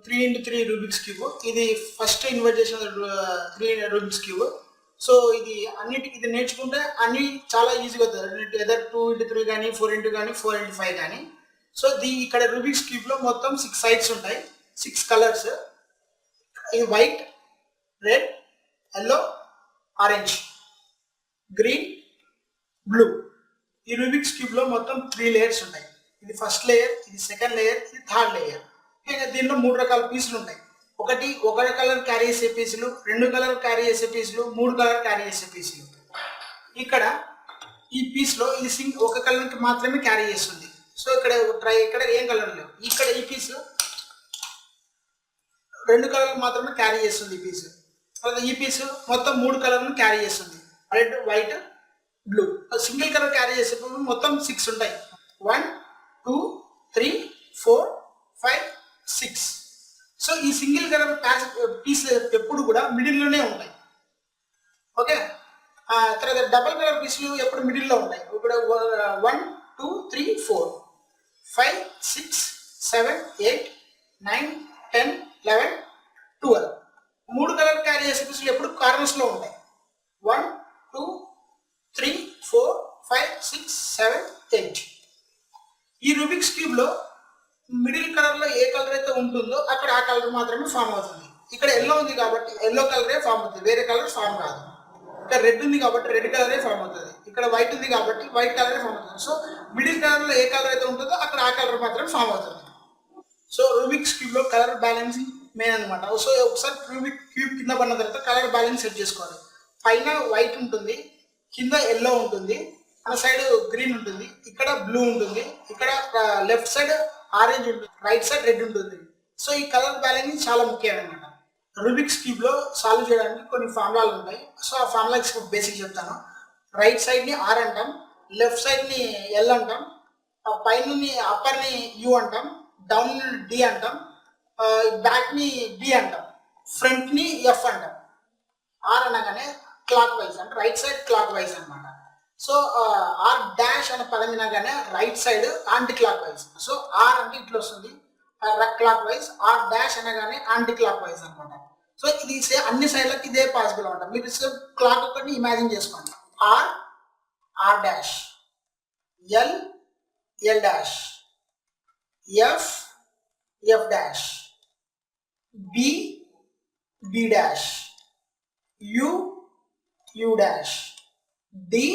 3x3 Rubik's cube. ఇది first invite చేసిన 3 Rubik's cube. So ఇది ఇది నేర్చుకుంటే అన్ని చాలా ఈజీగా అవుతుంది. ఎదర్ 2x3 కానీ 4x కానీ 4x5 కానీ. సో ఇక్కడ రూబిక్స్ క్యూబ్ లో మొత్తం 6 సైడ్స్ ఉంటాయి, 6 కలర్స్. ఇది white, red, yellow, orange, green, blue. ఈ రూబిక్స్ క్యూబ్ లో మొత్తం 3 లేయర్స్ ఉంటాయి. ఇది ఫస్ట్ లేయర్, ఇది సెకండ్ లేయర్, ఇది థర్డ్ లేయర్. దీనిలో 3 రకాల పీసులు ఉంటాయి. ఒక కలర్ క్యారీ చేసే పీసులు, 2 కలర్ క్యారీ చేసే పీసులు, 3 కలర్ క్యారీ చేసే పీసులు. ఇక్కడ ఈ పీస్ లో ఇది ఒక కలర్ కి మాత్రమే క్యారీ చేస్తుంది. సో ఇక్కడ ఏం కలర్ లేవు. ఇక్కడ ఈ పీస్ 2 కలర్లు మాత్రమే క్యారీ చేస్తుంది ఈ పీస్. ఈ పీస్ మొత్తం 3 కలర్లను క్యారీ చేస్తుంది, red, white, blue. Single colour carry చేసేటప్పుడు మొత్తం 6 ఉంటాయి. 1 2 3 4 5 6. సో ఈ సింగిల్ కలర్ పీస్ ఎప్పుడు కూడా మిడిల్లోనే ఉంటాయి. ఓకే, తర్వాత డబుల్ కలర్ పీసులు ఎప్పుడు మిడిల్లో ఉంటాయి. ఇప్పుడు 1 2 3 4 5 6 7 8 9 10 11 12. 3 కలర్ క్యారీ చేసే పీసులు ఎప్పుడు కార్నర్స్ లో ఉంటాయి. 1 2 3 4 5 6 7 8. ఈ రూబిక్స్ క్యూబ్ లో మిడిల్ కలర్ లో ఏ కలర్ అయితే ఉంటుందో అక్కడ ఆ కలర్ మాత్రమే ఫామ్ అవుతుంది. ఇక్కడ ఎల్లో ఉంది కాబట్టి ఎల్లో కలరే ఫామ్ అవుతుంది, వేరే కలర్ ఫామ్ కాదు. ఇక్కడ రెడ్ ఉంది కాబట్టి రెడ్ కలరే ఫామ్ అవుతుంది. ఇక్కడ వైట్ ఉంది కాబట్టి వైట్ కలరే ఫామ్ అవుతుంది. సో మిడిల్ కలర్ లో ఏ కలర్ అయితే ఉంటుందో అక్కడ ఆ కలర్ మాత్రమే ఫామ్ అవుతుంది. సో రూబిక్స్ క్యూబ్ లో కలర్ బ్యాలెన్సింగ్ మెయిన్ అనమాట. సో ఒకసారి రూబిక్ క్యూబ్ కింద పడిన తర్వాత కలర్ బ్యాలెన్స్ సెట్ చేసుకోవాలి. పైన వైట్ ఉంటుంది, కింద ఎల్లో ఉంటుంది, మన సైడ్ గ్రీన్ ఉంటుంది, ఇక్కడ బ్లూ ఉంటుంది, ఇక్కడ లెఫ్ట్ సైడ్ ఆరెంజ్ ఉంటుంది, రైట్ సైడ్ రెడ్ ఉంటుంది. సో ఈ కలర్ బ్యాలెన్స్ చాలా ముఖ్యం అనమాట. రూబిక్స్ క్యూబ్ లో సాల్వ్ చేయడానికి కొన్ని ఫార్ములాలు ఉంటాయి. సో ఆ ఫార్ములాస్ బేసిక్ చెప్తాను. రైట్ సైడ్ ని ఆర్ అంటాం, లెఫ్ట్ సైడ్ ని ఎల్ అంటాం, పైన అప్పర్ ని యూ అంటాం, డౌన్ డి అంటాం, బ్యాక్ ని బి అంటాం, ఫ్రంట్ ని ఎఫ్ అంటాం. ఆర్ అనగానే క్లాక్ వైజ్ అంటే రైట్ సైడ్ క్లాక్ వైజ్ అనమాట. సో ఆర్ డాష్ అనే పదం వినగానే right side anticlockwise. So R అంటే ఇట్లా వస్తుంది క్లాక్ వైజ్, ఆర్ డాష్ అనగానే యాంటీ క్లాక్ వైజ్ అనమాట. సో ఇది అన్ని సైడ్లకి ఇదే పాసిబుల్ అనమాట. మీరు క్లాక్ ఒకటి ఇమాజిన్ చేసుకోండి. R R dash, L L dash, F F dash, B B dash, U U dash, D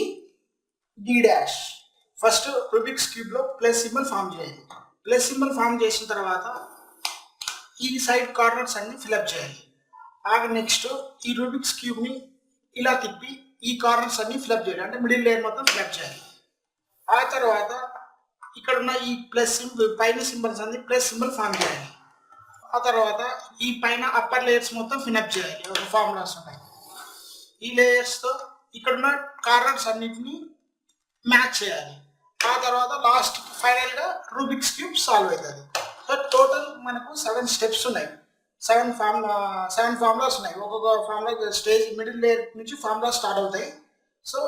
D dash. First Rubik's cube లో ప్లస్ సింబల్ ఫామ్ చేయాలి. ప్లస్ సింబల్ ఫామ్ చేసిన తర్వాత ఈ సైడ్ కార్నర్స్ అన్ని ఫిల్అప్ చేయాలి. నెక్స్ట్ ఈ Rubik's cube ని ఇలా తిప్పి ఈ కార్నర్స్ అన్ని ఫిల్అప్ చేయాలి, అంటే మిడిల్ లేయర్ మొత్తం ఫిల్అప్ చేయాలి. ఆ తర్వాత ఇక్కడ ఉన్న ఈ ప్లస్ సింబల్ పైన సింబల్స్ అన్ని ప్లస్ సింబల్ ఫామ్ చేయాలి. ఆ తర్వాత ఈ పైన అప్పర్ లేయర్స్ మొత్తం ఫిల్అప్ చేయాలి. ఒక ఫార్ములాస్ ఉంటాయి. ఈ లేయర్స్ తో ఇక్కడ ఉన్న కార్నర్స్ అన్నిటిని మ్యాచ్ చేయాలి. ఆ తర్వాత లాస్ట్ ఫైనల్ గా రూబిక్స్ క్యూబ్ సాల్వ్ అవుతుంది. సో టోటల్ మనకు 7 స్టెప్స్ ఉన్నాయి, 7 ఫార్ములాస్ ఉన్నాయి. ఒక్కొక్క ఫార్ములా స్టేజ్ మిడిల్ లేయర్ నుంచి ఫార్ములా స్టార్ట్ అవుతాయి. సో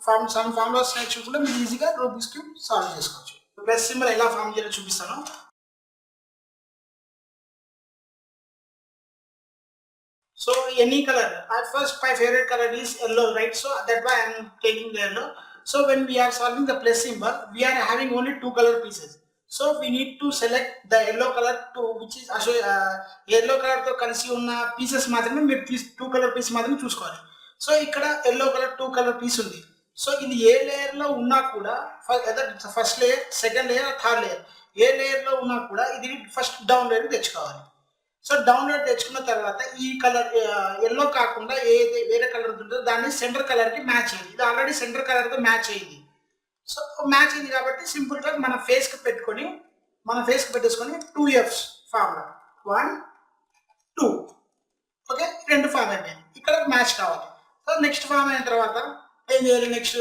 7 ఫార్ములాస్ నేర్చుకుంటే మీరు ఈజీగా రూబిక్స్ క్యూబ్ సాల్వ్ చేసుకోవచ్చు. ప్లస్ సింబల్ ఎలా ఫామ్ చేయాలో చూపిస్తాను. So any color. At first my favorite color is yellow, right? So that's why I am taking the yellow. So when we are solving the plus symbol, we are having only 2 color pieces. So we need to select the yellow color to which is yellow color to కలిసి ఉన్న pieces మాత్రమే మీరు 2 colour piece మాత్రమే చూసుకోవాలి. So ఇక్కడ yellow colour 2 colour piece ఉంది. So ఇది ఏ లేయర్ లో ఉన్నా కూడా first layer, second layer, third layer, ఏ లేయర్ లో ఉన్నా కూడా ఇది ఫస్ట్ డౌన్ లేయర్ తెచ్చుకోవాలి. సో డౌన్ లేయర్ తెచ్చుకున్న తర్వాత ఈ కలర్ ఎల్లో కాకుండా ఏది వేరే కలర్ ఉంటుందో దాన్ని సెంటర్ కలర్ కి మ్యాచ్ అయ్యింది. ఇది ఆల్రెడీ సెంటర్ కలర్ తో మ్యాచ్ అయ్యింది. సో మ్యాచ్ అయింది కాబట్టి సింపుల్ గా మన ఫేస్ కి పెట్టేసుకొని 2 F's ఫార్ములా 1 2. ఓకే, 2 ఫామ్ అయిపోయింది. ఇక్కడ మ్యాచ్ కావాలి. సో నెక్స్ట్ ఫామ్ అయిన తర్వాత ఏం చేయాలి? నెక్స్ట్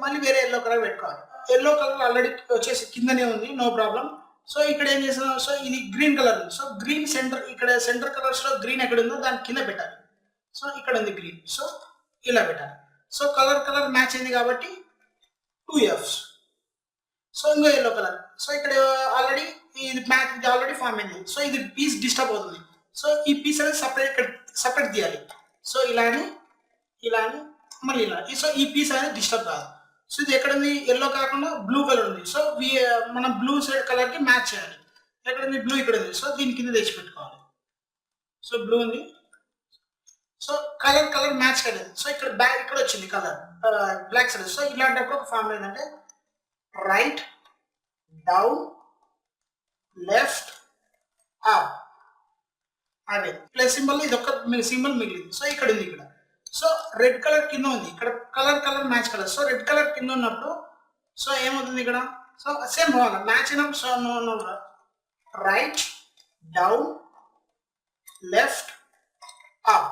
మళ్ళీ వేరే ఎల్లో కలర్ పెట్టుకోవాలి. ఎల్లో కలర్ ఆల్రెడీ వచ్చేసి కిందనే ఉంది, నో ప్రాబ్లం. సో ఇక్కడ ఏం చేస్తున్నాం? సో ఇది గ్రీన్ కలర్ ఉంది. సో గ్రీన్ సెంటర్, ఇక్కడ సెంటర్ కలర్స్ లో గ్రీన్ ఎక్కడ ఉందో దాని కింద పెట్టాలి. సో ఇక్కడ ఉంది గ్రీన్, సో ఇలా పెట్టాలి. సో కలర్ మ్యాచ్ అయింది కాబట్టి 2 F's. సో ఇంకో ఎల్లో కలర్. సో ఇక్కడ ఆల్రెడీ ఇది మ్యాచ్ ఇది ఆల్రెడీ ఫామ్ అయింది. సో ఇది పీస్ డిస్టర్బ్ అవుతుంది. సో ఈ పీస్ అనేది సపరేట్ తీయాలి. సో ఇలా అని మళ్ళీ ఇలా. సో ఈ పీస్ అనేది డిస్టర్బ్ కాదు. సో ఇది ఎక్కడ ఉంది? ఎల్లో కాకుండా బ్లూ కలర్ ఉంది. సో మనం బ్లూ సైడ్ కలర్ కి మ్యాచ్ చేయాలి. ఎక్కడ ఉంది? బ్లూ ఇక్కడ ఉంది. సో దీని కింద తెచ్చి పెట్టుకోవాలి. సో బ్లూ ఉంది. సో కలర్ మ్యాచ్ కాలేదు. సో ఇక్కడ వచ్చింది కలర్ బ్లాక్ సైడ్. సో ఇలాంటప్పుడు ఒక ఫార్మ్ ఏంటంటే రైట్ డౌన్ లెఫ్ట్ అప్ అదే ప్లస్ సింబల్. ఇది ఒక సింబల్ మిగిలింది. సో ఇక్కడ ఉంది ఇక్కడ. సో రెడ్ కలర్ కింద ఉంది. ఇక్కడ colour match colour. So red colour కింద ఉన్నప్పుడు సో ఏమవుతుంది ఇక్కడ? సో సేమ్ పోవాలి మ్యాచ్ అయినప్పుడు. So no right down left up.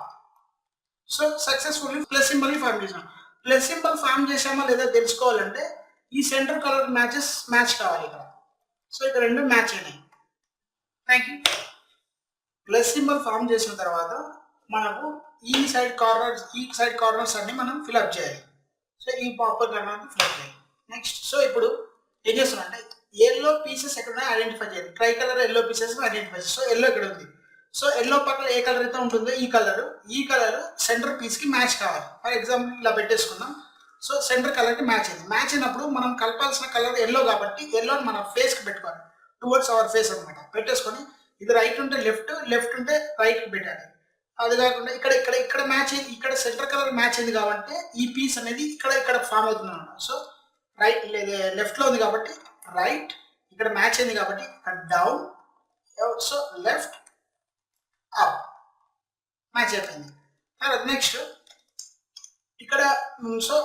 So successfully plus symbol form చేసాం. ప్లస్ సింబల్ ఫామ్ చేసామా లేదా తెలుసుకోవాలంటే ఈ సెంటర్ కలర్ మ్యాచ్ కావాలి ఇక్కడ. సో ఇక్కడ రెండు మ్యాచ్ అయినాయి. Thank you. Plus symbol form చేసిన తర్వాత మనకు ఈ సైడ్ కార్నర్స్ అన్ని మనం ఫిల్అప్ చేయాలి. సో ఈ పాపర్ కార్నర్ ఫిల్అప్ చేయాలి. నెక్స్ట్ సో ఇప్పుడు ఏం చేస్తున్నాం అంటే ఎల్లో పీసెస్ ఎక్కడ ఐడెంటిఫై చేయాలి. Try colour yellow pieces identify చేయాలి. సో ఎల్లో ఇక్కడ ఉంది. సో ఎల్లో పక్కన ఏ కలర్ అయితే ఉంటుందో ఈ కలర్ సెంటర్ పీస్ కి మ్యాచ్ కావాలి. ఫర్ ఎగ్జాంపుల్ ఇలా పెట్టేసుకుందాం. సో సెంటర్ కలర్ కి మ్యాచ్ అయింది. మ్యాచ్ అయినప్పుడు మనం కలపాల్సిన కలర్ ఎల్లో కాబట్టి ఎల్లోని మన ఫేస్ కి పెట్టుకోవాలి. టువర్డ్స్ అవర్ ఫేస్ అనమాట. పెట్టేసుకొని ఇది రైట్ ఉంటే లెఫ్ట్ ఉంటే రైట్ కి పెట్టాలి. అది కాకుండా ఇక్కడ మ్యాచ్ అయింది. ఇక్కడ సెంటర్ కలర్ మ్యాచ్ అయింది కాబట్టి ఈ పీస్ అనేది ఇక్కడ ఫామ్ అవుతుంది అనమాట. సో రైట్ లెఫ్ట్ లో ఉంది కాబట్టి రైట్, ఇక్కడ మ్యాచ్ అయింది కాబట్టి ఇక్కడ down, so left up match అయిపోయింది. తర్వాత నెక్స్ట్ ఇక్కడ సో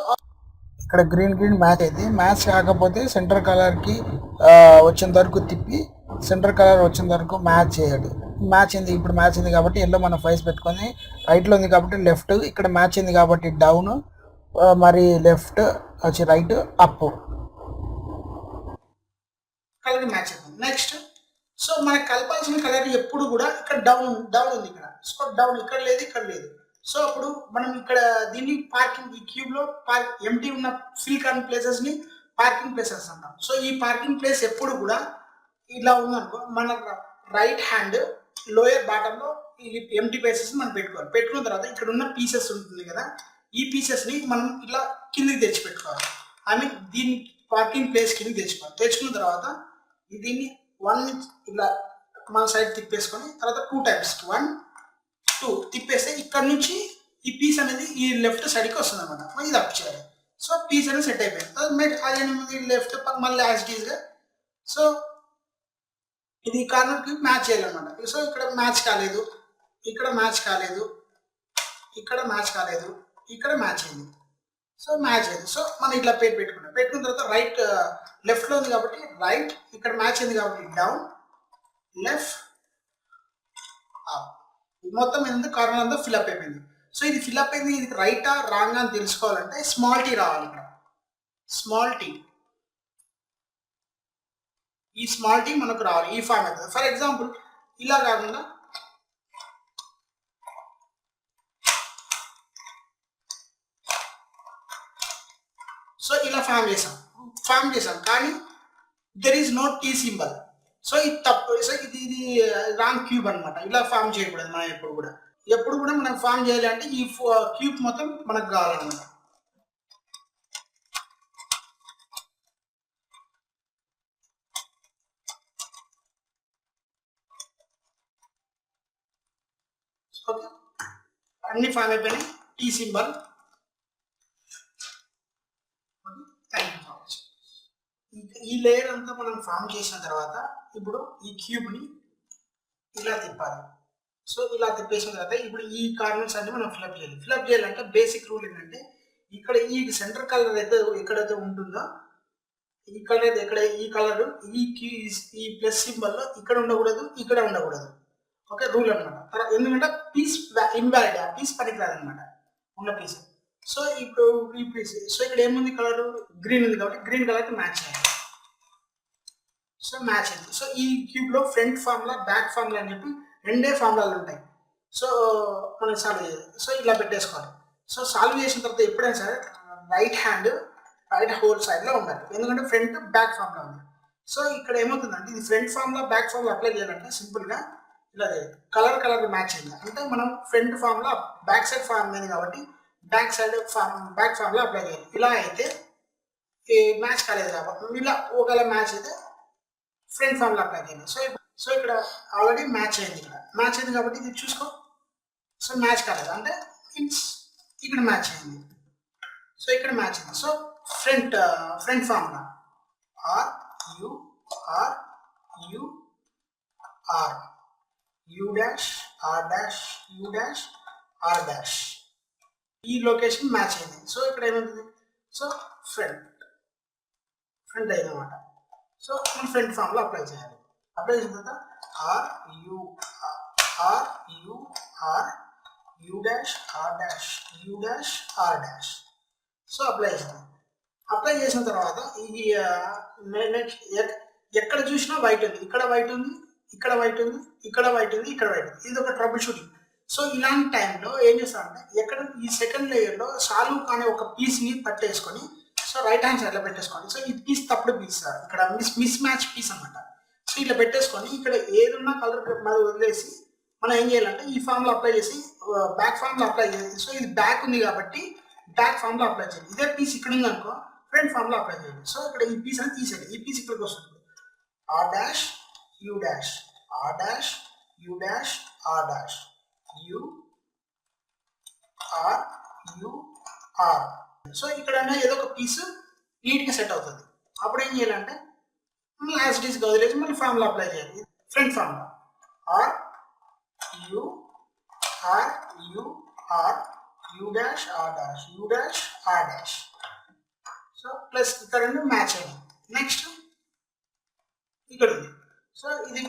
ఇక్కడ గ్రీన్ మ్యాచ్ అయింది. మ్యాచ్ కాకపోతే సెంటర్ కలర్కి వచ్చేంత వరకు తిప్పి సెంటర్ కలర్ వచ్చేంత వరకు మ్యాచ్ చేయాలి. మ్యాచ్ అయింది. ఇప్పుడు మ్యాచ్ అయింది కాబట్టి ఎల్లో మన ఫేస్ పెట్టుకొని రైట్లో ఉంది కాబట్టి లెఫ్ట్, ఇక్కడ మ్యాచ్ అయింది కాబట్టి డౌన్, మరి లెఫ్ట్ వచ్చి రైట్ అప్ కలర్ మ్యాచ్ అయిపోయింది. నెక్స్ట్ సో మనకు కలపాల్సిన కలర్ ఎప్పుడు కూడా ఇక్కడ డౌన్ ఉంది ఇక్కడ. సో డౌన్ ఇక్కడ లేదు. సో అప్పుడు మనం ఇక్కడ దీన్ని పార్కింగ్, ఈ క్యూబ్ లో ఎంటీ ఉన్న ఫిల్ కాని ప్లేసెస్ ని పార్కింగ్ ప్లేసెస్ అంటాం. సో ఈ పార్కింగ్ ప్లేస్ ఎప్పుడు కూడా ఇలా ఉందనుకో, మన రైట్ హ్యాండ్ లోయర్ బాటమ్ లో ఈ ఎంటీ ప్లేసెస్ మనం పెట్టుకోవాలి. పెట్టుకున్న తర్వాత ఇక్కడ ఉన్న పీసెస్ ఉంటుంది కదా, ఈ పీసెస్ ని మనం ఇలా కిందికి తెచ్చి పెట్టుకోవాలి. ఐ మీన్ దీన్ని పార్కింగ్ ప్లేస్ కిందికి తెచ్చుకోవాలి. తెచ్చుకున్న తర్వాత దీన్ని 1 ఇలా మన సైడ్ తిప్పేసుకొని తర్వాత 2 times 1 2 తిప్పేస్తే ఇక్కడ నుంచి ఈ పీస్ అనేది ఈ లెఫ్ట్ సైడ్కి వస్తుంది అనమాట. ఇది అప్ చేయాలి. సో పీస్ అనేది సెట్ అయిపోయింది. అదేంటి లెఫ్ట్ మళ్ళీ యాజ్ ఇట్ ఈస్గా. సో ఇది కార్నర్కి మ్యాచ్ చేయాలన్నమాట. సో ఇక్కడ మ్యాచ్ కాలేదు, ఇక్కడ మ్యాచ్ కాలేదు, ఇక్కడ మ్యాచ్ కాలేదు, ఇక్కడ మ్యాచ్ అయింది. సో మ్యాచ్ అయింది. సో మనం ఇట్లా పెట్టుకున్నాం. పెట్టుకున్న తర్వాత రైట్ లెఫ్ట్లో ఉంది కాబట్టి రైట్, ఇక్కడ మ్యాచ్ అయింది కాబట్టి డౌన్ లెఫ్ట్ అప్. మొత్తం ఏంటంటే కార్నర్ అంతా ఫిల్అప్ అయిపోయింది. సో ఇది ఫిల్అప్ అయింది, ఇది రైటా రాంగ్ అని తెలుసుకోవాలంటే స్మాల్ టీ రావాలి. ఇక్కడ స్మాల్ టీ, ఈ స్మాల్ టీ మనకు రావాలి. ఈ ఫామ్ అవుతుంది. ఫర్ ఎగ్జాంపుల్ ఇలా కాకుండా సో ఇలా ఫామ్ చేసాం కానీ there is no T symbol. So ఇది తప్పు. సో ఇది రాంగ్ క్యూబ్ అనమాట. ఇలా ఫామ్ చేయకూడదు. మనం ఎప్పుడు కూడా మనం ఫామ్ చేయాలి అంటే ఈ క్యూబ్ మొత్తం మనకు కావాలన్నమాట. ఓకే, అన్ని ఫామ్ అయిపోయినాయి. Tea symbol. ఈ లేయర్ అంతా మనం ఫామ్ చేసిన తర్వాత ఇప్పుడు ఈ క్యూబ్ని ఇలా తిప్పాలి. సో ఇలా తిప్పేసిన తర్వాత ఇప్పుడు ఈ కార్నర్స్ అన్ని మనం ఫిల్అప్ చేయాలి. ఫిల్అప్ చేయాలంటే బేసిక్ రూల్ ఏంటంటే ఇక్కడ ఈ సెంటర్ కలర్ అయితే ఎక్కడైతే ఉంటుందో ఈ కలర్ ఈ కలర్ ఈ ప్లస్ సింబల్లో ఇక్కడ ఉండకూడదు, ఇక్కడ ఉండకూడదు. ఓకే, రూల్ అనమాట. ఎందుకంటే పీస్ ఇన్వాలిడ్, ఆ పీస్ పనికిరాదు అనమాట ఉన్న పీస్. సో ఇప్పుడు ఈ పీస్ సో ఇక్కడ ఏముంది కలర్ గ్రీన్ ఉంది కాబట్టి గ్రీన్ కలర్కి మ్యాచ్ చేయాలి. సో మ్యాచ్ అయింది. సో ఈ క్యూబ్లో ఫ్రంట్ ఫార్ములా బ్యాక్ ఫార్ములా అని చెప్పి 2 ఫార్ములాలు ఉంటాయి. సో మనం సాల్వ్ చేయాలి. సో ఇలా పెట్టేసుకోవాలి. సో సాల్వ్ చేసిన తర్వాత ఎప్పుడైనా సరే రైట్ హోల్ సైడ్లో ఉండాలి. ఎందుకంటే ఫ్రంట్ బ్యాక్ ఫార్ములా ఉంది. సో ఇక్కడ ఏమవుతుందంటే ఇది ఫ్రంట్ ఫామ్లో బ్యాక్ ఫామ్లో అప్లై చేయాలంటే సింపుల్గా ఇలా కలర్ మ్యాచ్ అయింది అంటే మనం ఫ్రంట్ ఫామ్లో బ్యాక్ సైడ్ ఫామ్ అయింది కాబట్టి బ్యాక్ ఫామ్లో అప్లై చేయాలి. ఇలా అయితే మ్యాచ్ కాలేదు కాబట్టి ఇలా ఒకవేళ మ్యాచ్ అయితే ఫ్రంట్ ఫామ్లో అప్లై చేయాలి. సో ఇక్కడ ఆల్రెడీ మ్యాచ్ అయింది, ఇక్కడ మ్యాచ్ అయింది కాబట్టి ఇది చూసుకో. సో మ్యాచ్ కాలేదు అంటే మీన్స్ ఇక్కడ మ్యాచ్ అయింది. సో ఇక్కడ మ్యాచ్ అయింది. So front formula R U R U dash R dash U dash R dash ఈ లొకేషన్ మ్యాచ్ అయింది. సో ఇక్కడ ఏమవుతుంది, సో ఫ్రంట్ అయిందన్నమాట. సో మనం ఫ్రంట్ ఫార్ములా అప్లై చేయాలి. అప్లై చేసిన తర్వాత R U dash R dash U dash R dash. So apply చేసాం. అప్లై చేసిన తర్వాత ఇది ఎక్కడ చూసినా వైట్ ఉంది, ఇక్కడ వైట్ ఉంది, ఇక్కడ వైట్ ఉంది, ఇక్కడ వైట్ ఉంది, ఇక్కడ వైట్ ఉంది. ఇది ఒక ట్రబుల్ షూటింగ్. సో ఇలాంటి టైంలో ఏం చేస్తామంటే ఎక్కడ ఈ సెకండ్ లేయర్లో సాల్వ్ కానీ ఒక పీస్ని పట్టేసుకొని సో రైట్ హ్యాండ్ సైడ్లో పెట్టేసుకోండి. సో ఈ పీస్ తప్పుడు పీస్ సార్, ఇక్కడ మిస్ మ్యాచ్ పీస్ అనమాట. సో ఇట్లా పెట్టేసుకొని ఇక్కడ ఏదున్నా కలర్ మరి వదిలేసి మనం ఏం చేయాలంటే ఈ ఫామ్లో అప్లై చేసి బ్యాక్ ఫామ్లో అప్లై చేయాలి. సో ఇది బ్యాక్ ఉంది కాబట్టి బ్యాక్ ఫామ్లో అప్లై చేయాలి. ఇదే పీస్ ఇక్కడ ఉంది అనుకో ఫ్రంట్ ఫామ్లో అప్లై చేయాలి. సో ఇక్కడ ఈ పీస్ అని తీసేయాలి. ఈ పీస్ ఇక్కడికి వస్తుంది. R dash U dash R dash U dash R dash U R. So ఇక్కడ ఏదో ఒక పీస్ నీట్గా సెట్ అవుతుంది. అప్పుడు ఏం చేయాలంటే యాజ్ ఇట్ ఈస్ వదిలేసి మళ్ళీ ఫామ్లో అప్లై చేయాలి. ఫ్రంట్ ఫామ్లో R U dash R dash U dash R dash. So plus ఇక్కడ మ్యాచ్ అయింది. నెక్స్ట్ ఇక్కడ ఉంది. సో ఇది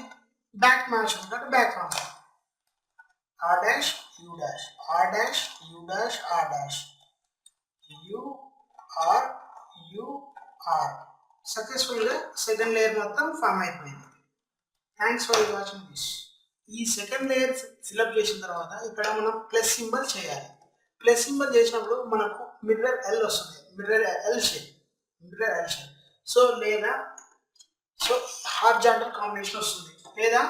బ్యాక్ మ్యాచ్ ఉంది కాబట్టి back form R dash U dash R dash U dash R dash U R. సక్సెస్ఫుల్గా second layer మొత్తం form అయిపోయింది. Thanks for watching this. ఈ సెకండ్ లేయర్ ఫిల్అప్ చేసిన తర్వాత ఇక్కడ మనం ప్లస్ సింబల్ చేయాలి. ప్లస్ సింబల్ చేసినప్పుడు మనకు మిర్రర్ ఎల్ వస్తుంది, మిర్రర్ ఎల్ షేప్. సో లేదా సో హార్జాంటల్ కాంబినేషన్ వస్తుంది, లేదా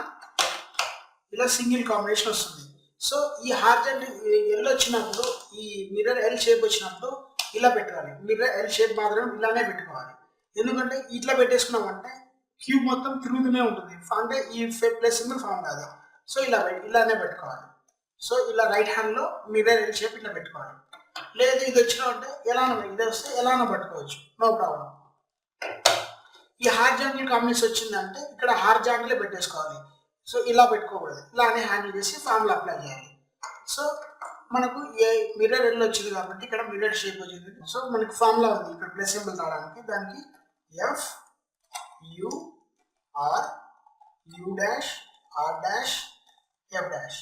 ఇలా సింగిల్ కాంబినేషన్ వస్తుంది. సో ఈ హార్జాంటల్ ఎల్ వచ్చినప్పుడు ఈ మిర్రర్ ఎల్ షేప్ వచ్చినప్పుడు ఇలా పెట్టాలి. మిర్రర్ ఎల్ షేప్ మాత్రం ఇలానే పెట్టుకోవాలి. ఎందుకంటే ఇట్లా పెట్టేసుకున్నామంటే క్యూబ్ మొత్తం తిరుగుతూనే ఉంటుంది, అంటే ఈ ప్లస్ సింబల్ ఫామ్ కాదు. సో ఇలానే పెట్టుకోవాలి. సో ఇలా రైట్ హ్యాండ్లో మిర్రర్ ఎల్ షేప్ ఇట్లా పెట్టుకోవాలి. లేదు ఇది వచ్చినా అంటే ఎలానో ఇది వస్తే ఎలానో పట్టుకోవచ్చు, నో ప్రాబ్లం. ఈ హార్జాంటల్ కాంబినేషన్ వచ్చిందంటే ఇక్కడ హార్జాంటలే పెట్టేసుకోవాలి. సో ఇలా పెట్టుకోకూడదు, ఇలానే హ్యాండిల్ చేసి ఫామ్లో అప్లై చేయాలి. సో మనకు ఏ మిర్రర్ ఎల్ వచ్చింది కాబట్టి ఇక్కడ మిర్రర్ షేప్ వచ్చింది. సో మనకు ఫామ్లా ఉంది ఇక్కడ ప్లస్ సింబల్ రావడానికి. దానికి F U R U dash R dash F dash.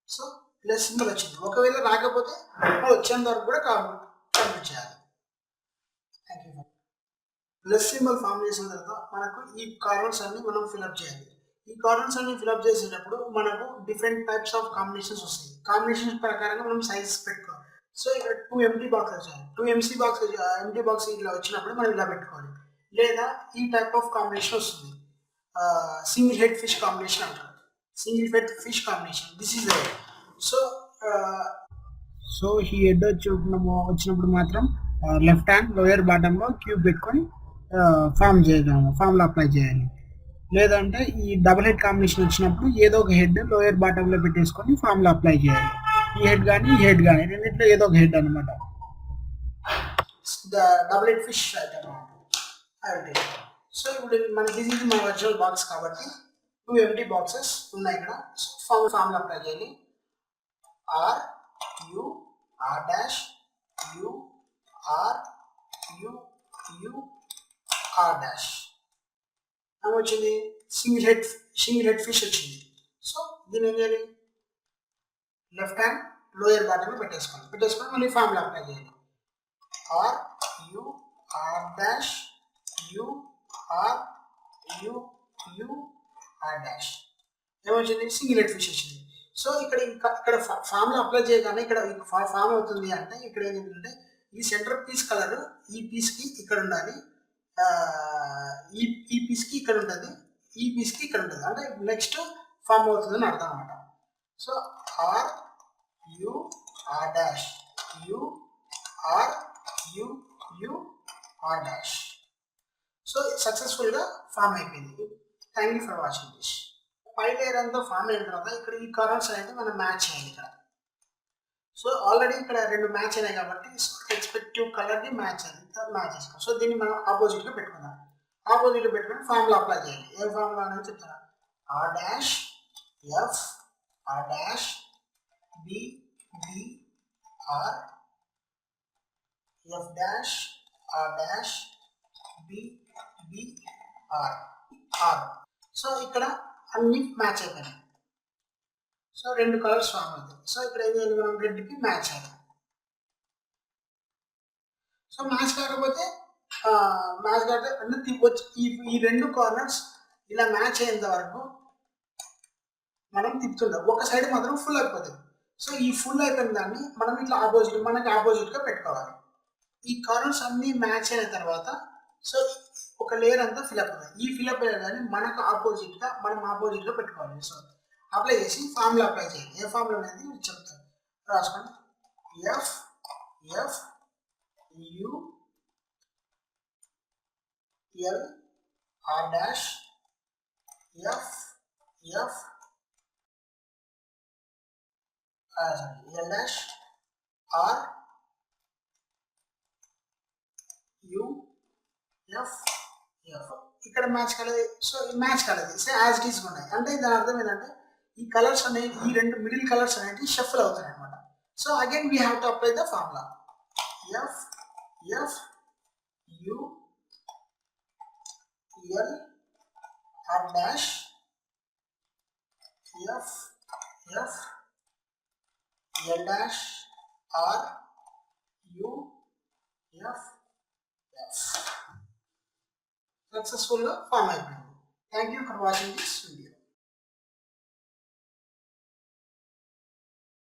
So plus symbol వచ్చింది. ఒకవేళ రాకపోతే వచ్చేంత వరకు కూడా కంప్లీట్ చేయాలి. Thank you. Plus symbol form చేసిన తర్వాత మనకు ఈ కార్నర్స్ అన్ని మనం ఫిల్అప్ చేయాలి. ఈ కార్నర్స్ అన్ని ఫిల్అప్ చేసేటప్పుడు మనకు డిఫరెంట్ టైప్స్ ఆఫ్ కాంబినేషన్స్ వస్తాయి. కాంబినేషన్స్ ప్రకారంగా మనం సైజ్ పెట్టుకోవాలి. సో ఇక్కడ 2 ఎంటీ బాక్స్ వచ్చాయి. 2 ఎంటీ బాక్స్ ఇలా వచ్చినప్పుడు మనం ఇలా పెట్టుకోవాలి. లేదా ఈ టైప్ ఆఫ్ కాంబినేషన్ వస్తుంది, సింగిల్ హెడ్ ఫిష్ కాంబినేషన్ అంటారు. Single head fish combination this is the head. So ఈ హెడ్ వచ్చినప్పుడు మాత్రం లెఫ్ట్ హ్యాండ్ లోయర్ బాటంలో క్యూబ్ పెట్టుకొని ఫామ్లో అప్లై చేయాలి. లేదంటే ఈ డబుల్ హెడ్ కాంబినేషన్ వచ్చినప్పుడు ఏదో ఒక హెడ్ లోయర్ బాటంలో పెట్టేసుకొని ఫామ్లో అప్లై చేయాలి. ఈ హెడ్ కానీ ఈ హెడ్ కానీ రెండింటిలో ఏదో ఒక హెడ్ అనమాట. Double head fish item. So ఇప్పుడు మనకి this is my virtual box కాబట్టి 2 ఎంటీ బాక్సెస్ ఉన్నాయి ఇక్కడ. ఫామ్లో అప్లై చేయాలి. R U R dash U R dash వచ్చింది. సింగిల్ హెడ్ ఫిష్ వచ్చింది. సో దీన్ని ఏం చేయాలి, లెఫ్ట్ హ్యాండ్ లోయర్ బాటంలో పెట్టేసుకొని మళ్ళీ ఫామ్లో అప్లై చేయాలి. R U R dash U R dash ఏమొచ్చింది, సింగిల్ హెడ్ ఫిష్ వచ్చింది. సో ఇక్కడ ఫామ్లో అప్లై చేయగానే ఇక్కడ ఫామ్ అవుతుంది అంటే ఇక్కడ ఏంటంటే ఈ సెంటర్ పీస్ కలర్ ఈ పీస్కి ఇక్కడ ఉండాలి, ఈ పీస్కి ఇక్కడ ఉంటుంది, ఈ పీస్కి ఇక్కడ ఉంటుంది, అంటే నెక్స్ట్ ఫామ్ అవుతుందని అర్థం అనమాట. So R U R dash U R U U R dash. So సక్సెస్ఫుల్గా ఫామ్ అయిపోయింది. Thank you for watching this. పై లేయర్ అంతా ఫామ్ అయిన తర్వాత ఇక్కడ ఈ కలర్స్ అనేది మనం మ్యాచ్ చేయాలి ఇక్కడ. సో ఆల్రెడీ ఇక్కడ రెండు మ్యాచ్ అయినాయి కాబట్టి రెస్పెక్టివ్ కలర్ని మ్యాచ్ అయ్యింది, మ్యాచ్ చేసుకోవాలి. సో దీన్ని మనం ఆపోజిట్గా పెట్టుకుందాం. ఆపోజిట్గా పెట్టుకుని ఫార్ములా అప్లై చేయాలి. ఏ ఫార్ములా అనేది చెప్తారా? R dash F R dash B B R F dash R dash B B R R. So ఇక్కడ అన్ని మ్యాచ్ అయిపోయినాయి. సో రెండు కలర్స్ ఫామ్ అవుతాయి. సో ఇక్కడ ఏం చేయాలి, మనం రెడ్కి మ్యాచ్ అయ్యాలి. సో మ్యాచ్ కాకపోతే అన్ని వచ్చి ఈ రెండు కార్నర్స్ ఇలా మ్యాచ్ అయ్యేంత వరకు మనం తిప్పుతుంటాం. ఒక సైడ్ మాత్రం ఫుల్ అయిపోతుంది. సో ఈ ఫుల్ అయిపోయిన దాన్ని మనం ఇట్లా మనకి ఆపోజిట్గా పెట్టుకోవాలి. ఈ కార్నర్స్ అన్ని మ్యాచ్ అయిన తర్వాత సో ఒక లేయర్ అంతా ఫిల్అప్ అవుతుంది. ఈ ఫిల్అప్ అయ్యే దాన్ని మనం ఆపోజిట్గా పెట్టుకోవాలి. సో అప్లై చేసి ఫార్ములా అప్లై చేయాలి. ఏ ఫార్ములా అనేది చెప్తాను, రాసుకోండి. F F U L R dash F F L dash R U F F. ఇక్కడ మ్యాచ్ కాలేదు. సో ఈ మ్యాచ్ కాలేదు. సో యాజ్ ఇట్ ఈస్ ఉన్నాయి. అంటే దాని అర్థం ఏంటంటే ఈ కలర్స్ అనేవి, ఈ రెండు మిడిల్ కలర్స్ అనేవి షఫల్ అవుతాయి అనమాట. So again we have to apply the formula. F F U L R dash F F L dash R U F F. సక్సెస్ఫుల్గా ఫామ్ అయిపోయింది. Thank you for watching this.